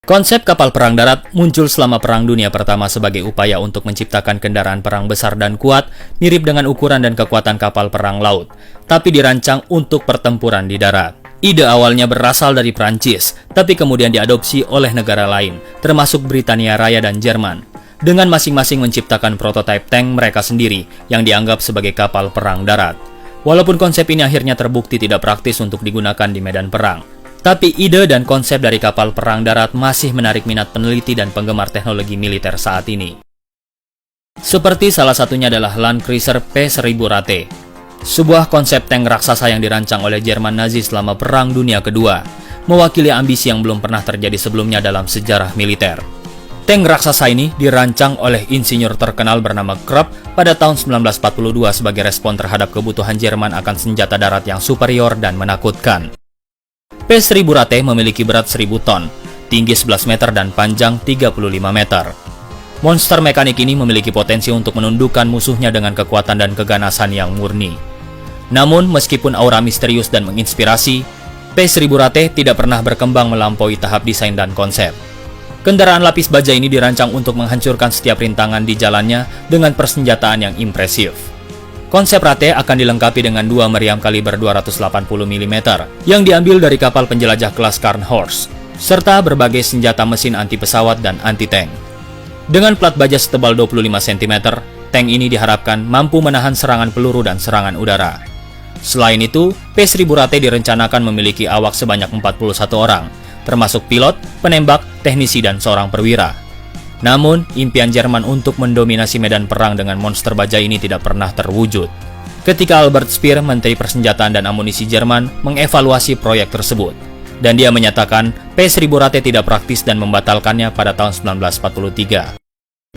Konsep kapal perang darat muncul selama Perang Dunia Pertama sebagai upaya untuk menciptakan kendaraan perang besar dan kuat, mirip dengan ukuran dan kekuatan kapal perang laut, tapi dirancang untuk pertempuran di darat. Ide awalnya berasal dari Prancis, tapi kemudian diadopsi oleh negara lain, termasuk Britania Raya dan Jerman, dengan masing-masing menciptakan prototipe tank mereka sendiri yang dianggap sebagai kapal perang darat. Walaupun konsep ini akhirnya terbukti tidak praktis untuk digunakan di medan perang, tapi ide dan konsep dari kapal perang darat masih menarik minat peneliti dan penggemar teknologi militer saat ini. Seperti salah satunya adalah Land Cruiser P-1000 Rate, sebuah konsep tank raksasa yang dirancang oleh Jerman Nazi selama Perang Dunia Kedua, mewakili ambisi yang belum pernah terjadi sebelumnya dalam sejarah militer. Tank raksasa ini dirancang oleh insinyur terkenal bernama Krupp pada tahun 1942 sebagai respon terhadap kebutuhan Jerman akan senjata darat yang superior dan menakutkan. P-1000 Rate memiliki berat 1000 ton, tinggi 11 meter dan panjang 35 meter. Monster mekanik ini memiliki potensi untuk menundukkan musuhnya dengan kekuatan dan keganasan yang murni. Namun, meskipun aura misterius dan menginspirasi, P-1000 Rate tidak pernah berkembang melampaui tahap desain dan konsep. Kendaraan lapis baja ini dirancang untuk menghancurkan setiap rintangan di jalannya dengan persenjataan yang impresif. Konsep Rate akan dilengkapi dengan dua meriam kaliber 280 mm yang diambil dari kapal penjelajah kelas Scharnhorst, serta berbagai senjata mesin anti pesawat dan anti tank. Dengan plat baja setebal 25 cm, tank ini diharapkan mampu menahan serangan peluru dan serangan udara. Selain itu, P-1000 Rate direncanakan memiliki awak sebanyak 41 orang, termasuk pilot, penembak, teknisi, dan seorang perwira. Namun, impian Jerman untuk mendominasi medan perang dengan monster baja ini tidak pernah terwujud. Ketika Albert Speer, Menteri Persenjataan dan Amunisi Jerman, mengevaluasi proyek tersebut, dan dia menyatakan P-1000 Rate tidak praktis dan membatalkannya pada tahun 1943.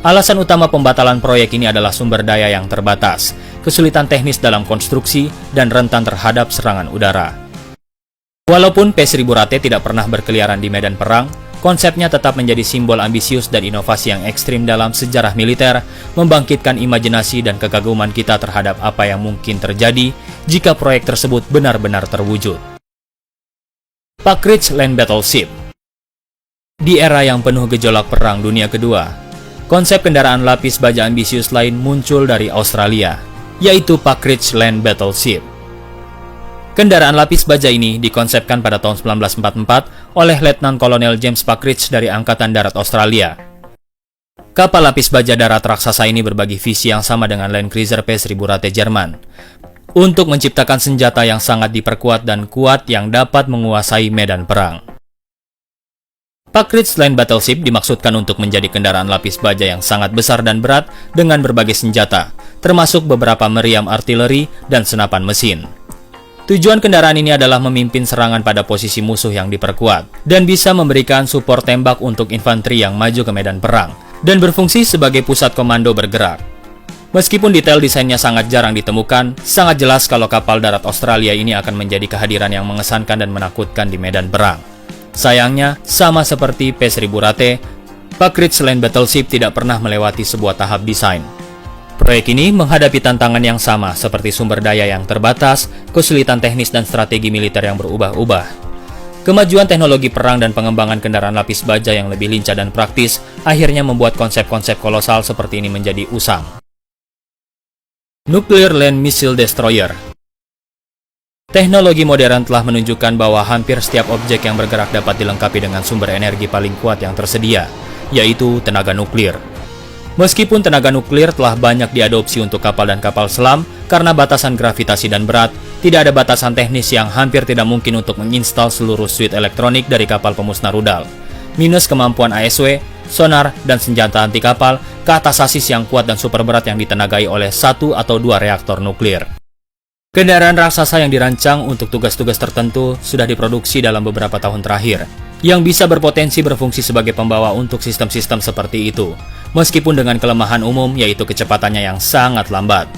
Alasan utama pembatalan proyek ini adalah sumber daya yang terbatas, kesulitan teknis dalam konstruksi, dan rentan terhadap serangan udara. Walaupun P-1000 Rate tidak pernah berkeliaran di medan perang, konsepnya tetap menjadi simbol ambisius dan inovasi yang ekstrim dalam sejarah militer, membangkitkan imajinasi dan kekaguman kita terhadap apa yang mungkin terjadi jika proyek tersebut benar-benar terwujud. Puckridge Land Battleship. Di era yang penuh gejolak Perang Dunia Kedua, konsep kendaraan lapis baja ambisius lain muncul dari Australia, yaitu Puckridge Land Battleship. Kendaraan lapis baja ini dikonsepkan pada tahun 1944 oleh Letnan Kolonel James Puckridge dari Angkatan Darat Australia. Kapal lapis baja darat raksasa ini berbagi visi yang sama dengan Land Cruiser P-1000 Rate Jerman, untuk menciptakan senjata yang sangat diperkuat dan kuat yang dapat menguasai medan perang. Puckridge Land Battleship dimaksudkan untuk menjadi kendaraan lapis baja yang sangat besar dan berat dengan berbagai senjata, termasuk beberapa meriam artileri dan senapan mesin. Tujuan kendaraan ini adalah memimpin serangan pada posisi musuh yang diperkuat, dan bisa memberikan support tembak untuk infanteri yang maju ke medan perang, dan berfungsi sebagai pusat komando bergerak. Meskipun detail desainnya sangat jarang ditemukan, sangat jelas kalau kapal darat Australia ini akan menjadi kehadiran yang mengesankan dan menakutkan di medan perang. Sayangnya, sama seperti P-1000 Rate, Puckridge Land Battleship tidak pernah melewati sebuah tahap desain. Proyek ini menghadapi tantangan yang sama seperti sumber daya yang terbatas, kesulitan teknis dan strategi militer yang berubah-ubah. Kemajuan teknologi perang dan pengembangan kendaraan lapis baja yang lebih lincah dan praktis akhirnya membuat konsep-konsep kolosal seperti ini menjadi usang. Nuclear Land Missile Destroyer. Teknologi modern telah menunjukkan bahwa hampir setiap objek yang bergerak dapat dilengkapi dengan sumber energi paling kuat yang tersedia, yaitu tenaga nuklir. Meskipun tenaga nuklir telah banyak diadopsi untuk kapal dan kapal selam, karena batasan gravitasi dan berat, tidak ada batasan teknis yang hampir tidak mungkin untuk menginstal seluruh suite elektronik dari kapal pemusnah rudal. Minus kemampuan ASW, sonar, dan senjata anti kapal, ke atas sasis yang kuat dan super berat yang ditenagai oleh satu atau dua reaktor nuklir. Kendaraan raksasa yang dirancang untuk tugas-tugas tertentu sudah diproduksi dalam beberapa tahun terakhir, yang bisa berpotensi berfungsi sebagai pembawa untuk sistem-sistem seperti itu, meskipun dengan kelemahan umum yaitu kecepatannya yang sangat lambat.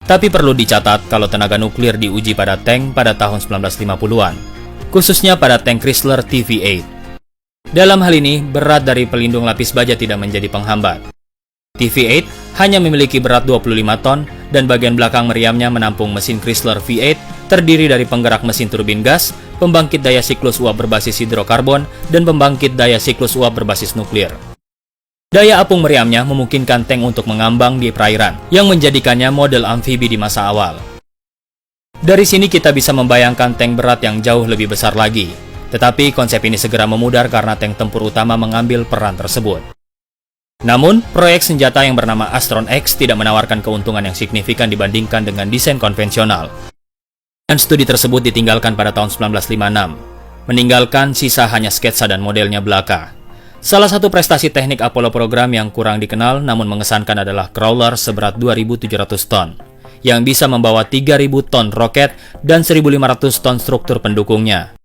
Tapi perlu dicatat kalau tenaga nuklir diuji pada tank pada tahun 1950-an, khususnya pada tank Chrysler TV-8. Dalam hal ini, berat dari pelindung lapis baja tidak menjadi penghambat. TV-8 hanya memiliki berat 25 ton dan bagian belakang meriamnya menampung mesin Chrysler V8 terdiri dari penggerak mesin turbin gas, pembangkit daya siklus uap berbasis hidrokarbon, dan pembangkit daya siklus uap berbasis nuklir. Daya apung meriamnya memungkinkan tank untuk mengambang di perairan, yang menjadikannya model amfibi di masa awal. Dari sini kita bisa membayangkan tank berat yang jauh lebih besar lagi. Tetapi konsep ini segera memudar karena tank tempur utama mengambil peran tersebut. Namun, proyek senjata yang bernama Astron X tidak menawarkan keuntungan yang signifikan dibandingkan dengan desain konvensional. Dan studi tersebut ditinggalkan pada tahun 1956, meninggalkan sisa hanya sketsa dan modelnya belaka. Salah satu prestasi teknik Apollo program yang kurang dikenal namun mengesankan adalah crawler seberat 2.700 ton, yang bisa membawa 3.000 ton roket dan 1.500 ton struktur pendukungnya.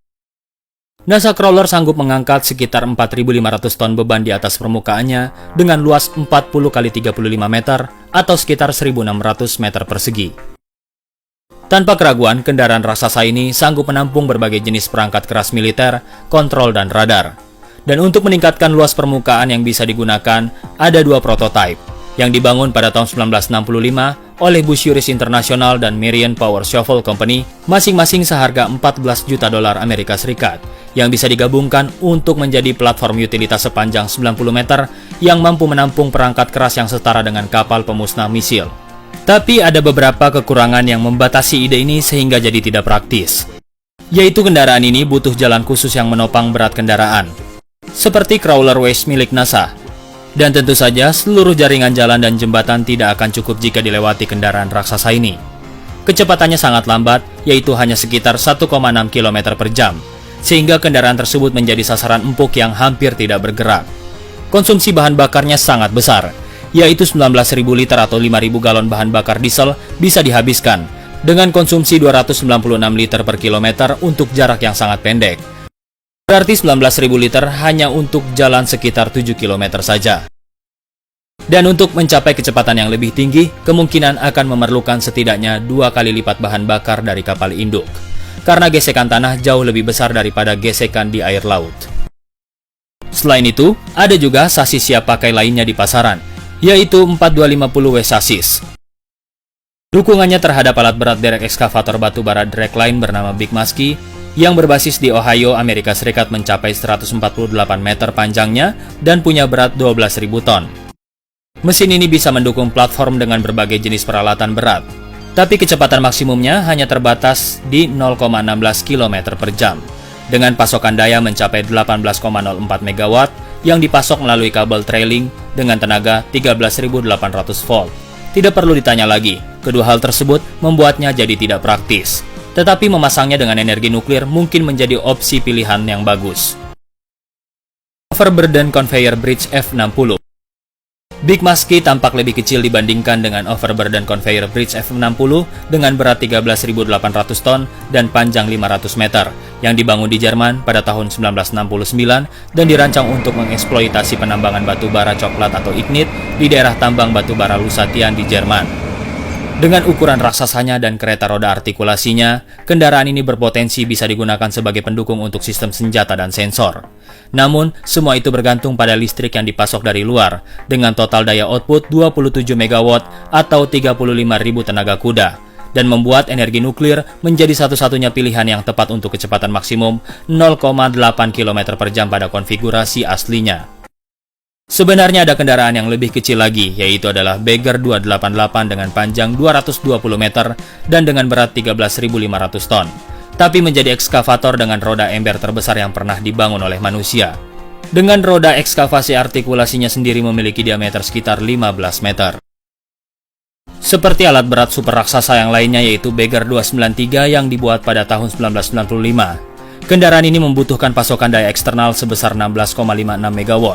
NASA crawler sanggup mengangkat sekitar 4.500 ton beban di atas permukaannya dengan luas 40 x 35 meter atau sekitar 1.600 meter persegi. Tanpa keraguan, kendaraan raksasa ini sanggup menampung berbagai jenis perangkat keras militer, kontrol, dan radar. Dan untuk meningkatkan luas permukaan yang bisa digunakan, ada dua prototipe yang dibangun pada tahun 1965 oleh Bucyrus International dan Merian Power Shovel Company, masing-masing seharga $14 juta Amerika Serikat, yang bisa digabungkan untuk menjadi platform utilitas sepanjang 90 meter yang mampu menampung perangkat keras yang setara dengan kapal pemusnah misil. Tapi ada beberapa kekurangan yang membatasi ide ini sehingga jadi tidak praktis, yaitu kendaraan ini butuh jalan khusus yang menopang berat kendaraan, seperti crawler waist milik NASA. Dan tentu saja seluruh jaringan jalan dan jembatan tidak akan cukup jika dilewati kendaraan raksasa ini. Kecepatannya sangat lambat, yaitu hanya sekitar 1,6 km per jam, sehingga kendaraan tersebut menjadi sasaran empuk yang hampir tidak bergerak. Konsumsi bahan bakarnya sangat besar, yaitu 19.000 liter atau 5.000 galon bahan bakar diesel bisa dihabiskan, dengan konsumsi 296 liter per kilometer untuk jarak yang sangat pendek. Berarti 19.000 liter hanya untuk jalan sekitar 7 km saja. Dan untuk mencapai kecepatan yang lebih tinggi, kemungkinan akan memerlukan setidaknya 2 kali lipat bahan bakar dari kapal induk, karena gesekan tanah jauh lebih besar daripada gesekan di air laut. Selain itu, ada juga sasis siap pakai lainnya di pasaran, yaitu 4250W sasis. Dukungannya terhadap alat berat derek ekskavator batubara drag line bernama Big Muskie yang berbasis di Ohio, Amerika Serikat mencapai 148 meter panjangnya dan punya berat 12.000 ton. Mesin ini bisa mendukung platform dengan berbagai jenis peralatan berat, tapi kecepatan maksimumnya hanya terbatas di 0,16 km per jam, dengan pasokan daya mencapai 18,04 MW yang dipasok melalui kabel trailing dengan tenaga 13.800 volt. Tidak perlu ditanya lagi, kedua hal tersebut membuatnya jadi tidak praktis. Tetapi memasangnya dengan energi nuklir mungkin menjadi opsi pilihan yang bagus. Overburden Conveyor Bridge F60. Big Muskie tampak lebih kecil dibandingkan dengan Overburden Conveyor Bridge F60 dengan berat 13.800 ton dan panjang 500 meter, yang dibangun di Jerman pada tahun 1969 dan dirancang untuk mengeksploitasi penambangan batu bara coklat atau ignit di daerah tambang batu bara Lusatian di Jerman. Dengan ukuran raksasanya dan kereta roda artikulasinya, kendaraan ini berpotensi bisa digunakan sebagai pendukung untuk sistem senjata dan sensor. Namun, semua itu bergantung pada listrik yang dipasok dari luar, dengan total daya output 27 MW atau 35.000 tenaga kuda, dan membuat energi nuklir menjadi satu-satunya pilihan yang tepat untuk kecepatan maksimum 0,8 km per jam pada konfigurasi aslinya. Sebenarnya ada kendaraan yang lebih kecil lagi, yaitu adalah Bagger 288 dengan panjang 220 meter dan dengan berat 13.500 ton, tapi menjadi ekskavator dengan roda ember terbesar yang pernah dibangun oleh manusia. Dengan roda ekskavasi artikulasinya sendiri memiliki diameter sekitar 15 meter. Seperti alat berat super raksasa yang lainnya, yaitu Bagger 293 yang dibuat pada tahun 1995. Kendaraan ini membutuhkan pasokan daya eksternal sebesar 16,56 MW.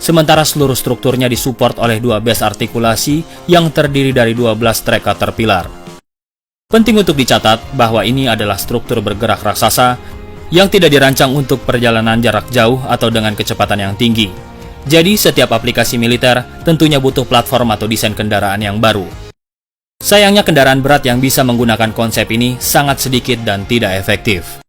Sementara seluruh strukturnya disupport oleh dua base artikulasi yang terdiri dari 12 trek Caterpillar. Penting untuk dicatat bahwa ini adalah struktur bergerak raksasa yang tidak dirancang untuk perjalanan jarak jauh atau dengan kecepatan yang tinggi. Jadi setiap aplikasi militer tentunya butuh platform atau desain kendaraan yang baru. Sayangnya kendaraan berat yang bisa menggunakan konsep ini sangat sedikit dan tidak efektif.